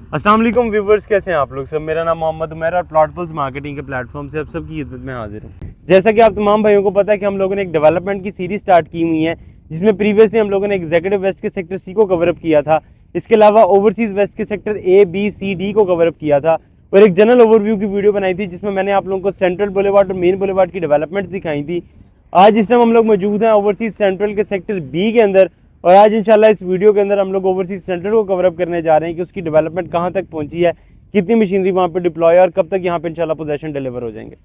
अस्सलाम वालेकुम व्यूवर्स, कैसे हैं आप लोग सब। मेरा नाम मोहम्मद उमैर और प्लॉट पल्स मार्केटिंग के प्लेटफॉर्म से आप सबकी खिदमत में हाजिर हूँ। जैसा कि आप तमाम भाइयों को पता है कि हम लोगों ने एक डेवलपमेंट की सीरीज स्टार्ट की हुई है, जिसमें प्रीवियसली हम लोगों ने एग्जीक्यूटिव वेस्ट के सेक्टर सी को कवर अप किया था। इसके अलावा ओवरसीज़ वेस्ट के sector A B C D को कवर अप किया था और एक जनरल ओवरव्यू की वीडियो बनाई थी, जिसमें मैंने आप लोगों को सेंट्रल बुलेवार्ड और मेन बुलेवार्ड की डेवलपमेंट दिखाई थी। आज इस टाइम हम लोग मौजूद हैं ओवरसीज़ सेंट्रल के सेक्टर बी के अंदर, और आज इंशाल्लाह इस वीडियो के अंदर हम लोग ओवरसीज सेंटर को कवर अप करने जा रहे हैं कि उसकी डेवलपमेंट कहाँ तक पहुंची है, कितनी मशीनरी वहाँ पे डिप्लॉय है और कब तक यहाँ पे इंशाल्लाह पोजेशन डिलीवर हो जाएंगे।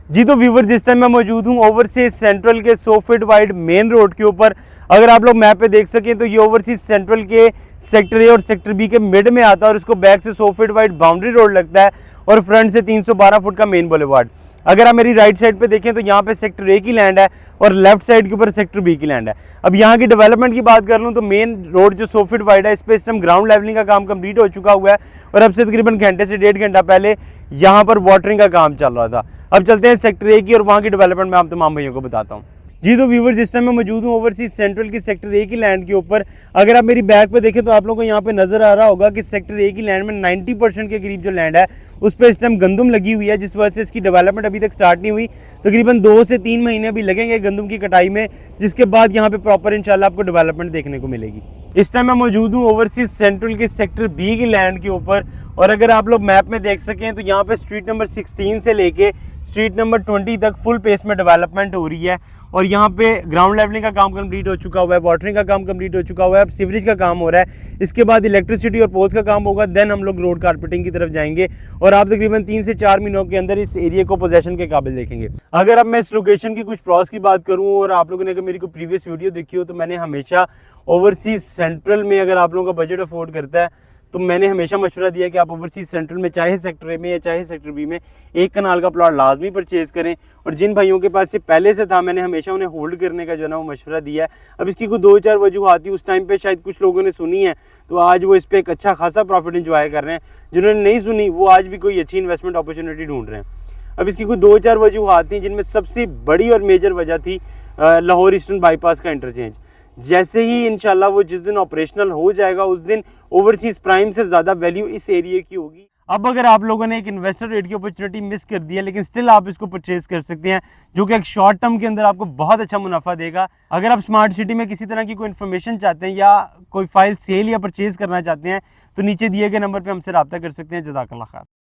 जी तो व्यूवर, जिस टाइम मैं मौजूद हूँ ओवरसीज सेंट्रल के 100 फीट वाइड मेन रोड के ऊपर। अगर आप लोग मैप पे देख सकें तो ये ओवरसीज सेंट्रल के सेक्टर ए और सेक्टर बी के मिड में आता है और इसको बैक से 100 फीट वाइड बाउंड्री रोड लगता है और फ्रंट से 312 फुट का मेन बुलेवार्ड। अगर आप मेरी राइट साइड पे देखें तो यहाँ पे सेक्टर ए की लैंड है और लेफ्ट साइड के ऊपर सेक्टर बी की लैंड है। अब यहाँ की डेवलपमेंट की बात कर लूँ तो मेन रोड जो 100 फीट वाइड है, इस पे इस टाइम ग्राउंड लेवलिंग का काम कंप्लीट हो चुका हुआ है और अब से तकरीबन घंटे से 1.5 घंटा पहले यहाँ पर वाटरिंग का काम चल रहा था। अब चलते हैं सेक्टर ए की और वहाँ की डेवलपमेंट मैं आप तमाम भाइयों को बताता हूँ। जी तो व्यूवर्स, इस टाइम मैं मौजूद हूँ ओवरसीज सेंट्रल की सेक्टर ए की लैंड के ऊपर। अगर आप मेरी बैक पे देखें तो आप लोगों को यहाँ पे नजर आ रहा होगा कि सेक्टर ए की लैंड में 90% के करीब जो लैंड है उस पर इस टाइम गंदम लगी हुई है, जिस वजह से इसकी डेवलपमेंट अभी तक स्टार्ट नहीं हुई। तकरीबन 2 से 3 महीने अभी लगेंगे गंदम की कटाई में, जिसके बाद यहाँ पे प्रॉपर इंशाल्लाह आपको डेवलपमेंट देखने को मिलेगी। इस टाइम मैं मौजूद हूँ ओवरसीज सेंट्रल के सेक्टर बी की लैंड के ऊपर, और अगर आप लोग मैप में देख सकें तो यहाँ पे स्ट्रीट नंबर 16 से लेके स्ट्रीट नंबर 20 तक फुल पेस में डेवलपमेंट हो रही है और यहाँ पे ग्राउंड लेवलिंग का काम कंप्लीट हो चुका हुआ है, वाटरिंग का काम कंप्लीट हो चुका हुआ है, अब सीवरेज का काम हो रहा है। इसके बाद इलेक्ट्रिसिटी और पोल्स का काम होगा, देन हम लोग रोड कारपेटिंग की तरफ जाएंगे और आप तकरीबन 3 से 4 महीनों के अंदर इस एरिया को पोजेशन के काबिल देखेंगे। अगर अब मैं इस लोकेशन की कुछ प्रॉस की बात करूँ और आप लोगों ने अगर मेरी कोई प्रीवियस वीडियो देखी हो तो मैंने हमेशा ओवरसीज सेंट्रल में, अगर आप लोगों का बजट अफोर्ड करता है तो मैंने हमेशा मशवरा दिया कि आप ओवरसीज सेंट्रल में चाहे सेक्टर ए में या चाहे सेक्टर बी में एक कनाल का प्लॉट लाजमी परचेज करें। और जिन भाइयों के पास ये पहले से था मैंने हमेशा उन्हें होल्ड करने का जो है ना वो मशवरा दिया है। अब इसकी कोई 2-4 वजूहत थी, उस टाइम पे शायद कुछ लोगों ने सुनी है तो आज वो इस पर एक अच्छा खासा प्रॉफिट इंजॉय कर रहे हैं। जिन्होंने नहीं सुनी वो आज भी कोई अच्छी इन्वेस्टमेंट अपॉर्चुनिटी ढूंढ रहे हैं। अब इसकी कोई 2-4 वजूहत थी, जिनमें सबसे बड़ी और मेजर वजह थी लाहौर ईस्टर्न बाईपास का इंटरचेंज। जैसे ही इंशाल्लाह वो जिस दिन ऑपरेशनल हो जाएगा उस दिन ओवरसीज प्राइम से ज़्यादा वैल्यू इस एरिया की होगी। अब अगर आप लोगों ने एक इन्वेस्टर रेट की अपॉर्चुनिटी मिस कर दी है, लेकिन स्टिल आप इसको परचेज कर सकते हैं, जो कि एक शॉर्ट टर्म के अंदर आपको बहुत अच्छा मुनाफा देगा। अगर आप स्मार्ट सिटी में किसी तरह की कोई इन्फॉर्मेशन चाहते हैं या कोई फाइल सेल या परचेज करना चाहते हैं तो नीचे दिए गए नंबर पर हमसे रब्ता कर सकते हैं। जज़ाकल्लाह खैर।